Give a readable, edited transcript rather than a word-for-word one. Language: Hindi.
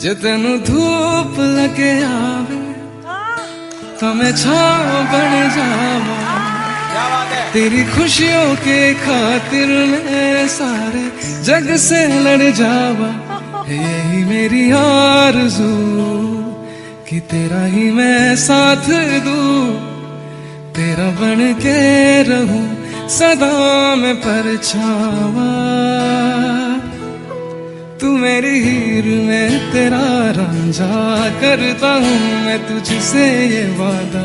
जे तेनू धूप लगे आवे तो मैं छाव बन जावा। तेरी खुशियों के खातिर मैं सारे जग से लड़ जावा। यही मेरी आरज़ू कि तेरा ही मैं साथ दूं, तेरा बन के रहूं सदा मैं परछावा। तू मेरी हीर में तेरा रांझा, करता हूँ मैं तुझसे ये वादा।